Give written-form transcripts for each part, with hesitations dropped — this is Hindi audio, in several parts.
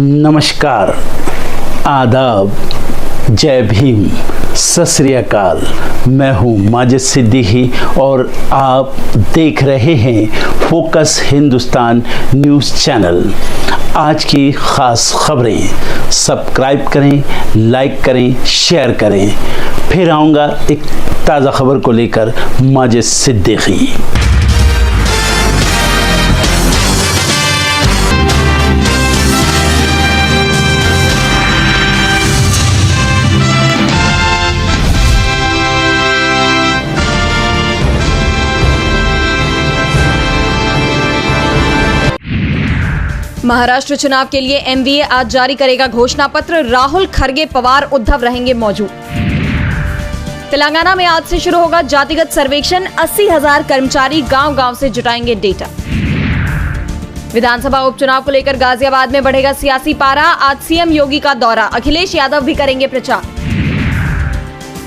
नमस्कार, आदाब, जय भीम, सत श्री अकाल। मैं हूँ माजिद सिद्दीकी और आप देख रहे हैं फोकस हिंदुस्तान न्यूज़ चैनल। आज की ख़ास खबरें सब्सक्राइब करें, लाइक करें, शेयर करें। फिर आऊँगा एक ताज़ा खबर को लेकर माजिद सिद्दीकी। महाराष्ट्र चुनाव के लिए एमवीए आज जारी करेगा घोषणा पत्र। राहुल, खरगे, पवार, उद्धव रहेंगे मौजूद। तेलंगाना में आज से शुरू होगा जातिगत सर्वेक्षण। 80,000 कर्मचारी गांव-गांव से जुटाएंगे डेटा। विधानसभा उपचुनाव को लेकर गाजियाबाद में बढ़ेगा सियासी पारा। आज सीएम योगी का दौरा, अखिलेश यादव भी करेंगे प्रचार।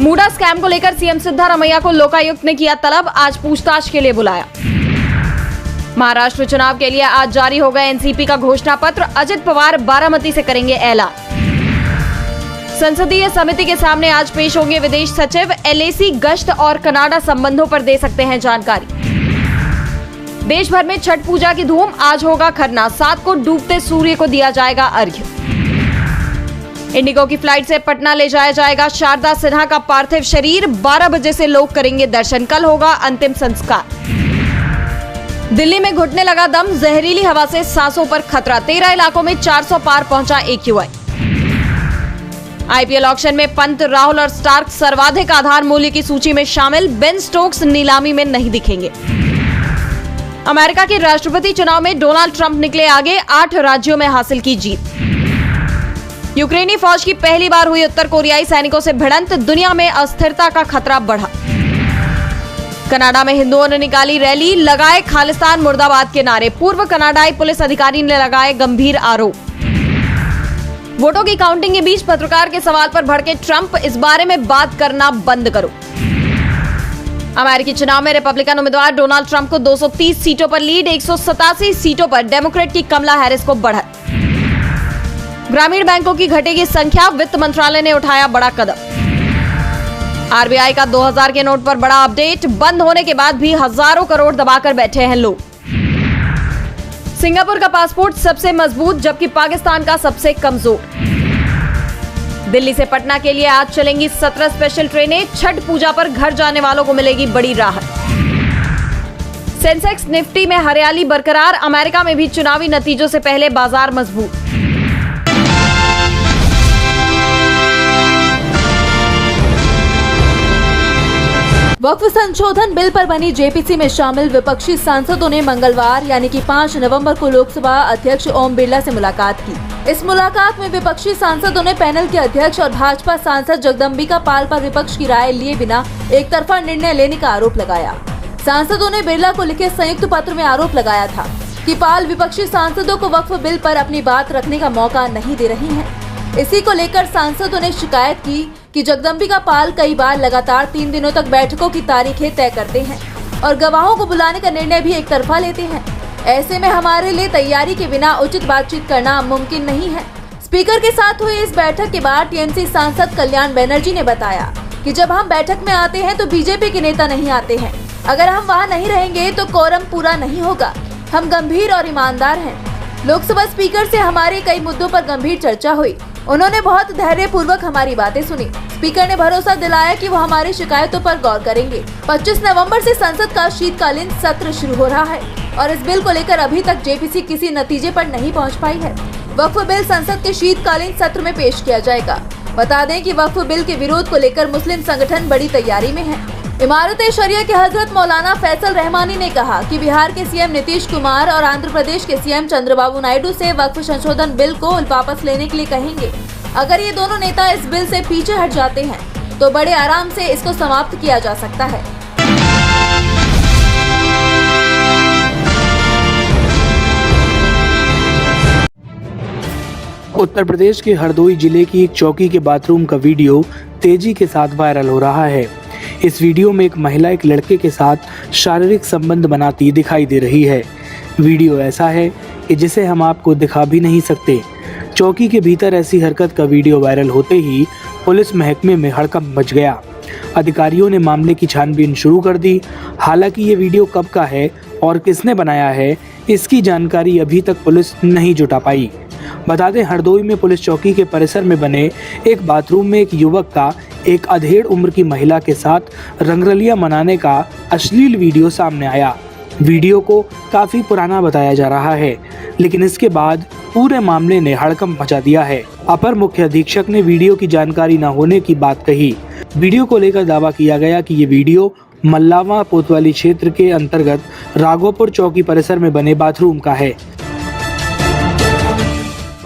मूडा स्कैम को लेकर सीएम सिद्धारमैया को लोकायुक्त ने किया तलब, आज पूछताछ के लिए बुलाया। महाराष्ट्र चुनाव के लिए आज जारी होगा एनसीपी का घोषणा पत्र। अजित पवार बारामती से करेंगे ऐलान। संसदीय समिति के सामने आज पेश होंगे विदेश सचिव। एलएसी गश्त और कनाडा संबंधों पर दे सकते हैं जानकारी। देश भर में छठ पूजा की धूम, आज होगा खरना। 7 को डूबते सूर्य को दिया जाएगा अर्घ्य। इंडिगो की फ्लाइट से पटना ले जाया जाएगा शारदा सिन्हा का पार्थिव शरीर। 12 बजे से लोग करेंगे दर्शन। कल होगा अंतिम संस्कार। दिल्ली में घुटने लगा दम, जहरीली हवा से सांसों पर खतरा। 13 इलाकों में 400 पार पहुंचा AQI। आईपीएल ऑक्शन में पंत, राहुल और स्टार्क सर्वाधिक आधार मूल्य की सूची में शामिल। बेन स्टोक्स नीलामी में नहीं दिखेंगे। अमेरिका के राष्ट्रपति चुनाव में डोनाल्ड ट्रंप निकले आगे, 8 राज्यों में हासिल की जीत। यूक्रेनी फौज की पहली बार हुई उत्तर कोरियाई सैनिकों से भिड़ंत, दुनिया में अस्थिरता का खतरा बढ़ा। कनाडा में हिंदुओं ने निकाली रैली, लगाए खालिस्तान मुर्दाबाद के नारे। पूर्व कनाडाई पुलिस अधिकारी ने लगाए गंभीर आरोप। वोटों की काउंटिंग के बीच पत्रकार के सवाल पर भड़के ट्रंप, इस बारे में बात करना बंद करो। अमेरिकी चुनाव में रिपब्लिकन उम्मीदवार डोनाल्ड ट्रंप को 230 सीटों पर लीड। 187 सीटों पर डेमोक्रेट की कमला हैरिस को बढ़त। ग्रामीण बैंकों की घटेगी संख्या, वित्त मंत्रालय ने उठाया बड़ा कदम। आरबीआई का 2000 के नोट पर बड़ा अपडेट, बंद होने के बाद भी हजारों करोड़ दबाकर बैठे हैं लोग। सिंगापुर का पासपोर्ट सबसे मजबूत, जबकि पाकिस्तान का सबसे कमजोर। दिल्ली से पटना के लिए आज चलेंगी 17 स्पेशल ट्रेनें। छठ पूजा पर घर जाने वालों को मिलेगी बड़ी राहत। सेंसेक्स निफ्टी में हरियाली बरकरार। अमेरिका में भी चुनावी नतीजों से पहले बाजार मजबूत। वक्फ संशोधन बिल पर बनी जेपीसी में शामिल विपक्षी सांसदों ने मंगलवार यानी कि 5 नवंबर को लोकसभा अध्यक्ष ओम बिरला से मुलाकात की। इस मुलाकात में विपक्षी सांसदों ने पैनल के अध्यक्ष और भाजपा सांसद जगदम्बिका पाल पर विपक्ष की राय लिए बिना एक तरफा निर्णय लेने का आरोप लगाया। सांसदों ने बिरला को लिखे संयुक्त पत्र में आरोप लगाया था कि पाल विपक्षी सांसदों को वक्फ बिल पर अपनी बात रखने का मौका नहीं दे रही है। इसी को लेकर सांसदों ने शिकायत की कि जगदम्बिका पाल कई बार लगातार 3 दिनों तक बैठकों की तारीखें तय करते हैं और गवाहों को बुलाने का निर्णय भी एक तरफा लेते हैं। ऐसे में हमारे लिए तैयारी के बिना उचित बातचीत करना मुमकिन नहीं है। स्पीकर के साथ हुई इस बैठक के बाद टीएमसी सांसद कल्याण बनर्जी ने बताया कि जब हम बैठक में आते हैं तो बीजेपी के नेता नहीं आते हैं। अगर हम वहाँ नहीं रहेंगे तो कोरम पूरा नहीं होगा। हम गंभीर और ईमानदार हैं। लोकसभा स्पीकर से हमारे कई मुद्दों पर गंभीर चर्चा हुई। उन्होंने बहुत धैर्यपूर्वक हमारी बातें सुनी। स्पीकर ने भरोसा दिलाया कि वो हमारी शिकायतों पर गौर करेंगे। 25 नवंबर से संसद का शीतकालीन सत्र शुरू हो रहा है और इस बिल को लेकर अभी तक जेपीसी किसी नतीजे पर नहीं पहुंच पाई है। वक्फ बिल संसद के शीतकालीन सत्र में पेश किया जाएगा। बता दें कि वक्फ बिल के विरोध को लेकर मुस्लिम संगठन बड़ी तैयारी में है। इमारत शरिया के हजरत मौलाना फैसल रहमानी ने कहा कि बिहार के सीएम नीतीश कुमार और आंध्र प्रदेश के सीएम चंद्रबाबू नायडू से वक्फ संशोधन बिल को वापस लेने के लिए कहेंगे। अगर ये दोनों नेता इस बिल से पीछे हट जाते हैं तो बड़े आराम से इसको समाप्त किया जा सकता है। उत्तर प्रदेश के हरदोई जिले की एक चौकी के बाथरूम का वीडियो तेजी के साथ वायरल हो रहा है। इस वीडियो में एक महिला एक लड़के के साथ शारीरिक संबंध बनाती दिखाई दे रही है। वीडियो ऐसा है कि जिसे हम आपको दिखा भी नहीं सकते। चौकी के भीतर ऐसी हरकत का वीडियो वायरल होते ही पुलिस महकमे में हड़कंप मच गया। अधिकारियों ने मामले की छानबीन शुरू कर दी। हालांकि ये वीडियो कब का है और किसने बनाया है, इसकी जानकारी अभी तक पुलिस नहीं जुटा पाई। बता दें, हरदोई में पुलिस चौकी के परिसर में बने एक बाथरूम में एक युवक का एक अधेड़ उम्र की महिला के साथ रंगरलिया मनाने का अश्लील वीडियो सामने आया। वीडियो को काफी पुराना बताया जा रहा है, लेकिन इसके बाद पूरे मामले ने हड़कंप मचा दिया है। अपर मुख्य अधीक्षक ने वीडियो की जानकारी न होने की बात कही। वीडियो को लेकर दावा किया गया कि ये वीडियो मल्लावा कोतवाली क्षेत्र के अंतर्गत राघोपुर चौकी परिसर में बने बाथरूम का है,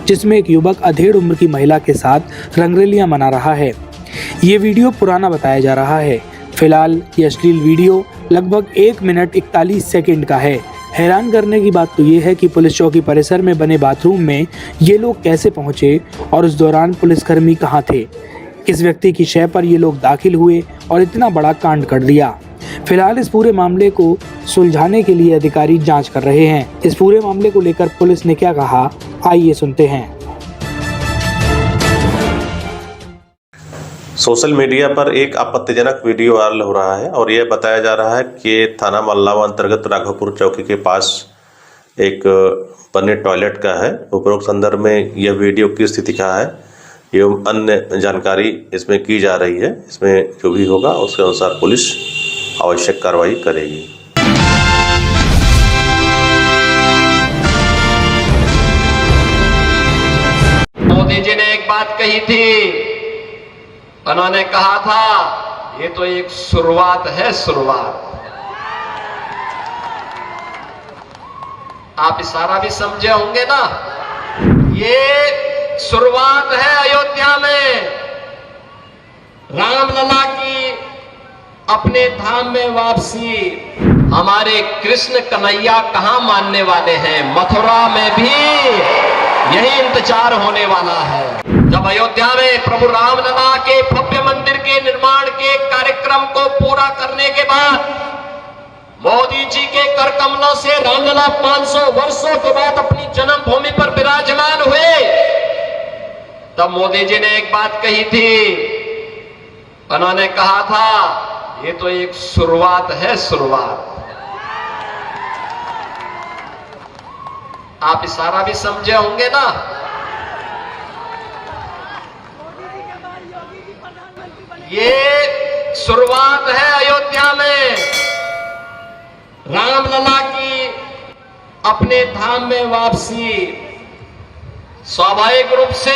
जिसमें एक युवक अधेड़ उम्र की महिला के साथ रंगरलियां मना रहा है। ये वीडियो पुराना बताया जा रहा है। फिलहाल ये अश्लील वीडियो लगभग 1 मिनट 41 सेकंड का है। हैरान करने की बात तो ये है कि पुलिस चौकी परिसर में बने बाथरूम में ये लोग कैसे पहुंचे और उस दौरान पुलिसकर्मी कहां थे। किस व्यक्ति की शय पर ये लोग दाखिल हुए और इतना बड़ा कांड कर दिया। फिलहाल इस पूरे मामले को सुलझाने के लिए अधिकारी जांच कर रहे हैं। इस पूरे मामले को लेकर पुलिस ने क्या कहा, आइए सुनते हैं। सोशल मीडिया पर एक आपत्तिजनक वीडियो वायरल हो रहा है और यह बताया जा रहा है कि थाना मल्लावा अंतर्गत राघोपुर चौकी के पास एक बने टॉयलेट का है। उपरोक्त संदर्भ में यह वीडियो की स्थिति का है एवं अन्य जानकारी इसमें की जा रही है। इसमें जो भी होगा उसके अनुसार पुलिस आवश्यक कार्रवाई करेगी। मोदी जी ने एक बात कही थी, उन्होंने कहा था ये तो एक शुरुआत है, शुरुआत। आप इशारा भी समझे होंगे ना, ये शुरुआत है अयोध्या में रामलला की अपने धाम में वापसी। हमारे कृष्ण कन्हैया कहां मानने वाले हैं, मथुरा में भी यही इंतजार होने वाला है। जब अयोध्या में प्रभु रामलला के भव्य मंदिर के निर्माण के कार्यक्रम को पूरा करने के बाद मोदी जी के कर कमलों से रामलला 500 वर्षों के बाद अपनी जन्मभूमि पर विराजमान हुए, तब मोदी जी ने एक बात कही थी, उन्होंने कहा था ये तो एक शुरुआत है, शुरुआत। आप इशारा भी समझे होंगे ना। ये शुरुआत है अयोध्या में रामलला की अपने धाम में वापसी। स्वाभाविक रूप से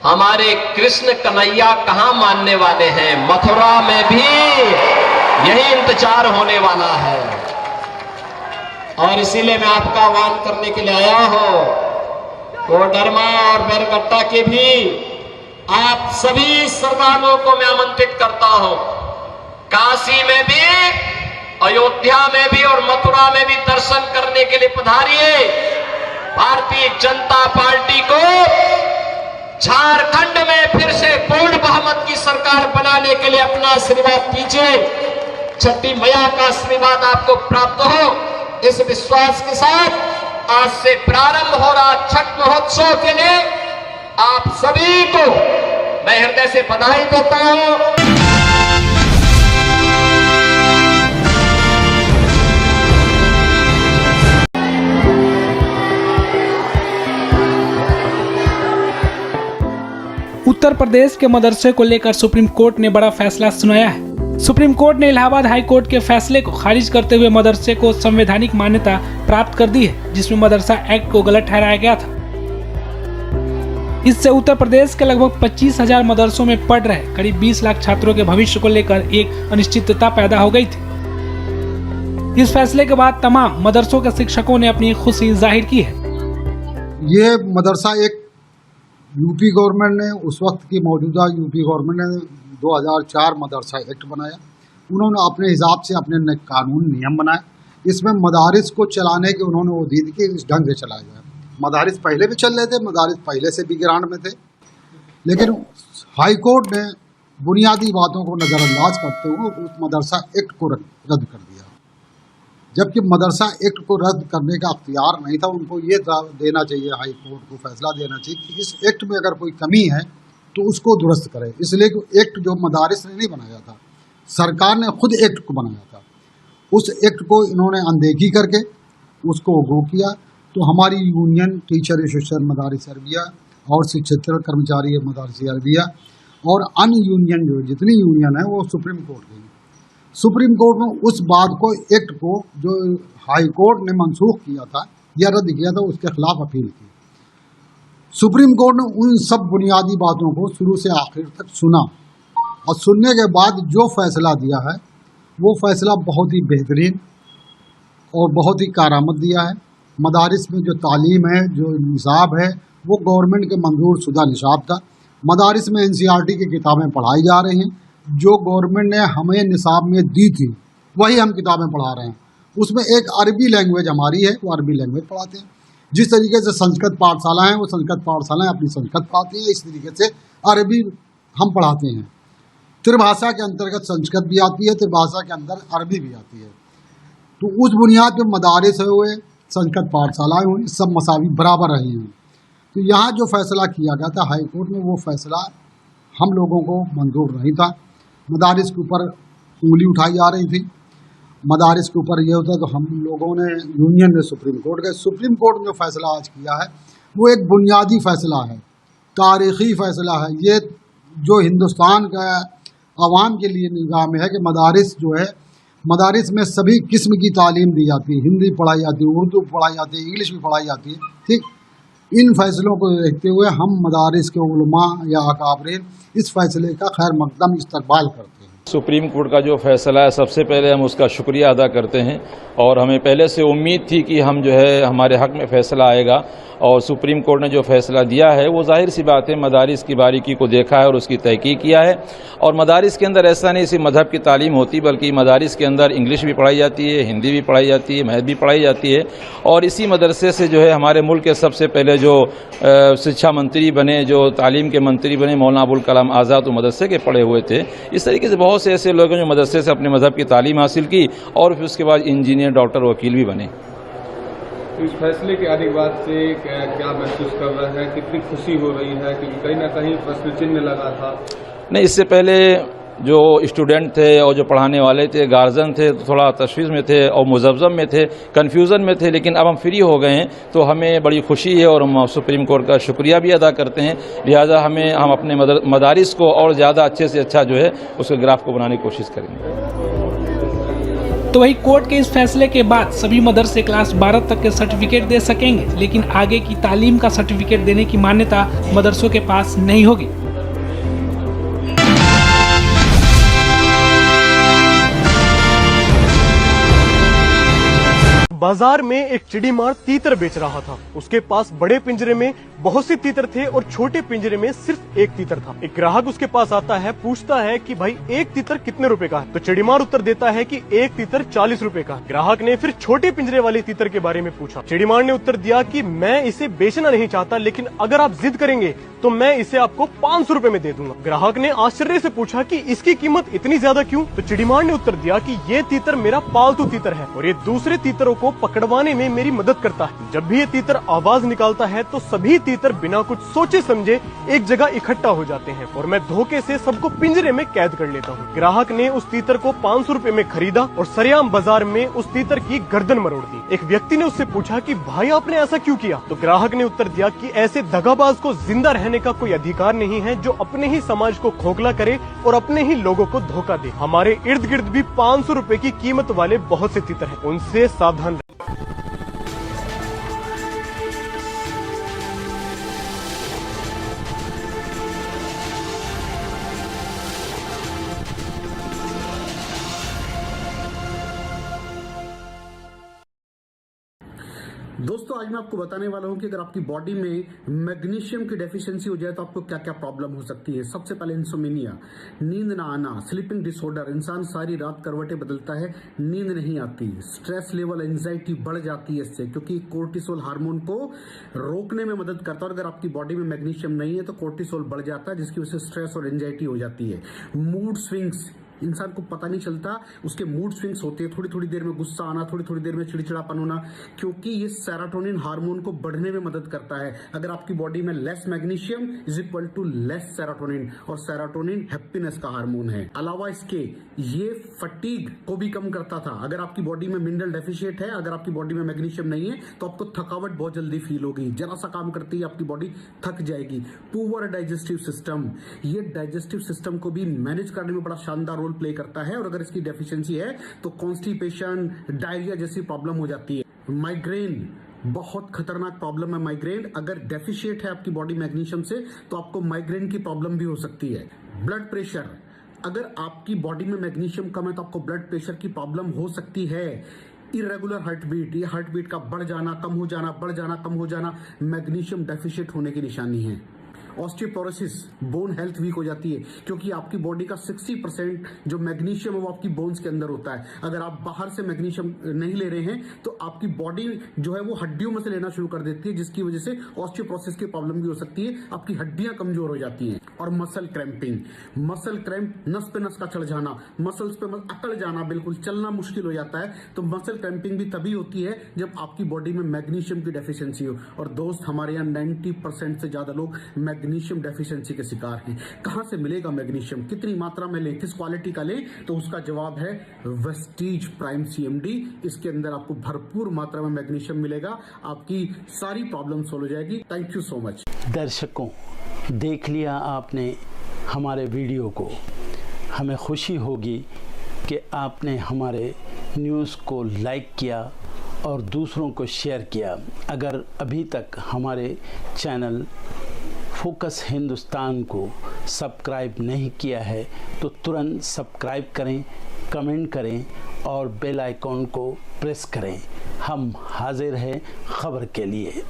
हमारे कृष्ण कन्हैया कहां मानने वाले हैं, मथुरा में भी यही इंतजार होने वाला है। और इसीलिए मैं आपका आह्वान करने के लिए आया हूं, कोडरमा और बैरगट्टा के भी आप सभी श्रद्धालुओं को मैं आमंत्रित करता हूं, काशी में भी, अयोध्या में भी और मथुरा में भी दर्शन करने के लिए पधारिए। भारतीय जनता पार्टी को झारखंड में फिर से पूर्ण बहुमत की सरकार बनाने के लिए अपना आशीर्वाद दीजिए। छठी मैया का आशीर्वाद आपको प्राप्त हो, इस विश्वास के साथ आज से प्रारंभ हो रहा छठ महोत्सव के लिए आप सभी को मैं हृदय से बधाई देता हूं। उत्तर प्रदेश के मदरसे को लेकर सुप्रीम कोर्ट ने बड़ा फैसला सुनाया है। सुप्रीम कोर्ट ने इलाहाबाद हाई कोर्ट के फैसले को खारिज करते हुए मदरसे को संवैधानिक मान्यता प्राप्त कर दी है, जिसमें मदरसा एक्ट को गलत ठहराया गया था। इससे उत्तर प्रदेश के लगभग 25,000 मदरसों में पढ़ रहे करीब 20 लाख छात्रों के भविष्य को लेकर एक अनिश्चितता पैदा हो गई थी। इस फैसले के बाद तमाम मदरसों के शिक्षकों ने अपनी खुशी जाहिर की है। ये मदरसा एक यूपी गवर्नमेंट ने, उस वक्त की मौजूदा यूपी गवर्नमेंट ने 2004 मदरसा एक्ट बनाया। उन्होंने अपने हिसाब से अपने कानून नियम बनाए। इसमें मदारिस को चलाने के उन्होंने वो दी कि इस ढंग से चलाया जाए। मदारिस पहले भी चल रहे थे, मदारिस पहले से भी ग्रांट में थे, लेकिन हाई कोर्ट ने बुनियादी बातों को नज़रअंदाज करते हुए उस मदरसा एक्ट को रद्द कर दिया। जबकि मदरसा एक्ट को रद्द करने का अख्तियार नहीं था। उनको ये देना चाहिए, हाई कोर्ट को फैसला देना चाहिए कि इस एक्ट में अगर कोई कमी है तो उसको दुरुस्त करे। इसलिए कि एक्ट जो मदारिस ने नहीं बनाया था, सरकार ने खुद एक्ट को बनाया था। उस एक्ट को इन्होंने अनदेखी करके उसको वो किया। तो हमारी यूनियन टीचर एसोसिएशन मदारिस अरबिया और शिक्षेतर कर्मचारी मदारिस अरबिया और अन्य यूनियन जो जितनी यूनियन है वो सुप्रीम कोर्ट गई। सुप्रीम कोर्ट में उस बात को, एक्ट को जो हाई कोर्ट ने मनसूख किया था या रद्द किया था, उसके खिलाफ अपील की। सुप्रीम कोर्ट ने उन सब बुनियादी बातों को शुरू से आखिर तक सुना और सुनने के बाद जो फैसला दिया है वो फैसला बहुत ही बेहतरीन और बहुत ही कारामद दिया है। मदारिस में जो तालीम है, जो निसाब है, वो गवर्नमेंट के मंजूर शुदा निसाब था। मदारिस में NCERT की किताबें पढ़ाई जा रही हैं, जो गवर्नमेंट ने हमें निसाब में दी थी वही हम किताबें पढ़ा रहे हैं। उसमें एक अरबी लैंग्वेज हमारी है, वो अरबी लैंग्वेज पढ़ाते हैं। जिस तरीके से संस्कृत पाठशाला है, वो संस्कृत पाठशालाएँ अपनी संस्कृत पढ़ाती हैं, इस तरीके से अरबी हम पढ़ाते हैं। त्रिभाषा के अंतर्गत संस्कृत भी आती है, त्रिभाषा के अंदर अरबी भी आती है। तो उस बुनियाद पर मदारिस हुए, संस्कृत पाठशालाएँ हुई, सब मसावी बराबर रही हैं। तो यहाँ जो फैसला किया गया था हाई कोर्ट में, वो फैसला हम लोगों को मंजूर नहीं था। मदारिस के ऊपर उंगली उठाई जा रही थी। मदारिस के ऊपर ये होता तो हम लोगों ने, यूनियन ने सुप्रीम कोर्ट गए। सुप्रीम कोर्ट ने जो फैसला आज किया है वो एक बुनियादी फैसला है, तारीख़ी फैसला है। ये जो हिंदुस्तान का आवाम के लिए निगाह में है कि मदारिस जो है, मदारिस में सभी किस्म की तालीम दी जाती है। हिंदी पढ़ाई जाती है, उर्दू पढ़ाई जाती है, इंग्लिश भी पढ़ाई जाती है। ठीक, इन फैसलों को देखते हुए हम मदारिस के उलमा या अकाबरीन इस फैसले का खैर मकदम इस्तकबाल करते हैं। सुप्रीम कोर्ट का जो फैसला है, सबसे पहले हम उसका शुक्रिया अदा करते हैं और हमें पहले से उम्मीद थी कि हम जो है हमारे हक में फैसला आएगा और सुप्रीम कोर्ट ने जो फैसला दिया है वो जाहिर सी बात है मदारिस की बारीकी को देखा है और उसकी तहकीक किया है। और मदारिस के अंदर ऐसा नहीं सिर्फ मजहब की तालीम होती, बल्कि मदारिस के अंदर इंग्लिश भी पढ़ाई जाती है, हिंदी भी पढ़ाई जाती है, मैथ भी पढ़ाई जाती है। और इसी मदरसे से जो है हमारे मुल्क के सबसे पहले जो शिक्षा मंत्री बने, जो तालीम के मंत्री बने, मौलाना अबुल कलाम आज़ाद, तो मदरसे के पढ़े हुए थे। इस तरीके से बहुत से ऐसे लोग हैं जो मदरसे से अपने मजहब की तालीम हासिल की और फिर उसके बाद इंजीनियर, डॉक्टर, वकील भी बने। तो इस फैसले के आने के बाद से क्या महसूस कर रहे हैं, कितनी खुशी हो रही है? क्योंकि कहीं ना कहीं प्रश्न चिन्ह लगा था। नहीं, इससे पहले जो स्टूडेंट थे और जो पढ़ाने वाले थे, गार्जियन थे, तो थोड़ा तशवीश में थे और मुज़ब्ज़ब में थे, कन्फ्यूज़न में थे। लेकिन अब हम फ्री हो गए हैं तो हमें बड़ी खुशी है और हम सुप्रीम कोर्ट का शुक्रिया भी अदा करते हैं। लिहाजा हम अपने मदारिस को और ज़्यादा अच्छे से अच्छा जो है उसके ग्राफ को बनाने की कोशिश करेंगे। तो वही कोर्ट के इस फैसले के बाद सभी मदरसे क्लास 12 तक के सर्टिफिकेट दे सकेंगे, लेकिन आगे की तालीम का सर्टिफिकेट देने की मान्यता मदरसों के पास नहीं होगी। बाजार में एक चिड़ीमार तीतर बेच रहा था। उसके पास बड़े पिंजरे में बहुत से तीतर थे और छोटे पिंजरे में सिर्फ एक तीतर था। एक ग्राहक उसके पास आता है, पूछता है कि भाई एक तीतर कितने रुपए का है? तो चिड़ीमार उत्तर देता है कि एक तीतर 40 रुपए का। ग्राहक ने फिर छोटे पिंजरे वाले तीतर के बारे में पूछा। चिड़ीमार ने उत्तर दिया कि मैं इसे बेचना नहीं चाहता, लेकिन अगर आप जिद करेंगे तो मैं इसे आपको 500 रुपए में दे दूंगा। ग्राहक ने आश्चर्य से पूछा कि इसकी कीमत इतनी ज्यादा क्यों? तो चिड़ीमार ने उत्तर दिया कि ये तीतर मेरा पालतू तीतर है और ये दूसरे तीतरों को पकड़वाने में मेरी मदद करता है। जब भी ये तीतर आवाज निकालता है तो सभी तीतर बिना कुछ सोचे समझे एक जगह इकट्ठा हो जाते हैं और मैं धोखे से सबको पिंजरे में कैद कर लेता हूँ। ग्राहक ने उस तीतर को 500 रुपए में खरीदा और सरेआम बाजार में उस तीतर की गर्दन मरोड़ दी। एक व्यक्ति ने उससे पूछा कि भाई आपने ऐसा क्यों किया? तो ग्राहक ने उत्तर दिया कि ऐसे दगाबाज को जिंदा रहने का कोई अधिकार नहीं है जो अपने ही समाज को खोखला करे और अपने ही लोगों को धोखा दे। हमारे इर्द गिर्द भी 500 रुपए की कीमत वाले बहुत से तीतर हैं, उनसे सावधान। दोस्तों आज मैं आपको बताने वाला हूं कि अगर आपकी बॉडी में मैग्नीशियम की डेफिशिएंसी हो जाए तो आपको क्या क्या प्रॉब्लम हो सकती है। सबसे पहले इंसोमेनिया, नींद ना आना, स्लीपिंग डिसऑर्डर, इंसान सारी रात करवटें बदलता है, नींद नहीं आती, स्ट्रेस लेवल, एंजाइटी बढ़ जाती है इससे, क्योंकि कोर्टिसोल हार्मोन को रोकने में मदद करता है। अगर आपकी बॉडी में मैग्नीशियम नहीं है तो कोर्टिसोल बढ़ जाता है, जिसकी वजह से स्ट्रेस और एंजाइटी हो जाती है। मूड स्विंग्स, इंसान को पता नहीं चलता, उसके मूड स्विंग्स होते हैं, थोड़ी थोड़ी देर में गुस्सा आना, थोड़ी थोड़ी देर में चिड़चिड़ापन होना, क्योंकि ये सेरोटोनिन हार्मोन को बढ़ने में मदद करता है। अगर आपकी बॉडी में less magnesium is equal to less serotonin, और सेरोटोनिन हैप्पीनेस का हार्मोन है। अलावा इसके ये फटीग को भी कम करता था। अगर आपकी बॉडी में मिनरल डेफिशिएट है, अगर आपकी बॉडी में मैग्नीशियम नहीं है, तो आपको थकावट बहुत जल्दी फील होगी, जरा सा काम करती है आपकी बॉडी थक जाएगी। पुअर डाइजेस्टिव सिस्टम, ये डाइजेस्टिव सिस्टम को भी मैनेज करने में बड़ा शानदार रोल प्ले करता है, और अगर इसकी डेफिशिएंसी है तो कॉन्स्टिपेशन, डायरिया जैसी प्रॉब्लम हो जाती है। माइग्रेन बहुत खतरनाक प्रॉब्लम है। माइग्रेन अगर डेफिशिएट है आपकी बॉडी मैग्नीशियम से, तो आपको माइग्रेन की प्रॉब्लम भी हो सकती है। ब्लड प्रेशर, अगर आपकी बॉडी में मैग्नीशियम कम है तो आपको ब्लड प्रेशर की प्रॉब्लम हो सकती है। इरेगुलर हार्ट बीट, ये हार्ट बीट का बढ़ जाना, कम हो जाना, बढ़ जाना, कम हो जाना, मैग्नीशियम डेफिशिएट होने की निशानी है। ऑस्टियोपोरोसिस, बोन हेल्थ वीक हो जाती है, क्योंकि आपकी बॉडी का 60% जो मैग्नीशियम है वो आपकी बोन्स के अंदर होता है। अगर आप बाहर से मैग्नीशियम नहीं ले रहे हैं तो आपकी बॉडी जो है वो हड्डियों में से लेना शुरू कर देती है, जिसकी वजह से ऑस्टियोपोरोसिस की प्रॉब्लम भी हो सकती है, आपकी हड्डियां कमजोर हो जाती हैं। और मसल क्रैम्पिंग, मसल क्रैम्प, नस पे नस का चढ़ जाना, मसल्स पे अकड़ जाना, बिल्कुल चलना मुश्किल हो जाता है। तो मसल क्रैम्पिंग भी तभी होती है जब आपकी बॉडी में मैग्नीशियम की डेफिशिएंसी हो। और दोस्त, हमारे यहाँ 90% से ज्यादा लोग मैग्नीशियम डेफिशिएंसी के शिकार हैं। कहां से मिलेगा मैग्नीशियम, कितनी मात्रा में लें, किस क्वालिटी का लें? तो उसका जवाब है वेस्टीज प्राइम CMD। इसके अंदर आपको भरपूर मात्रा में मैग्नीशियम मिलेगा, आपकी सारी प्रॉब्लम सॉल्व हो जाएगी। Thank you so much. दर्शकों, देख लिया आपने हमारे वीडियो को। हमें खुशी होगी कि आपने हमारे न्यूज़ को लाइक किया और दूसरों को शेयर किया। अगर अभी तक हमारे चैनल फोकस हिंदुस्तान को सब्सक्राइब नहीं किया है तो तुरंत सब्सक्राइब करें, कमेंट करें और बेल आइकॉन को प्रेस करें। हम हाजिर हैं खबर के लिए।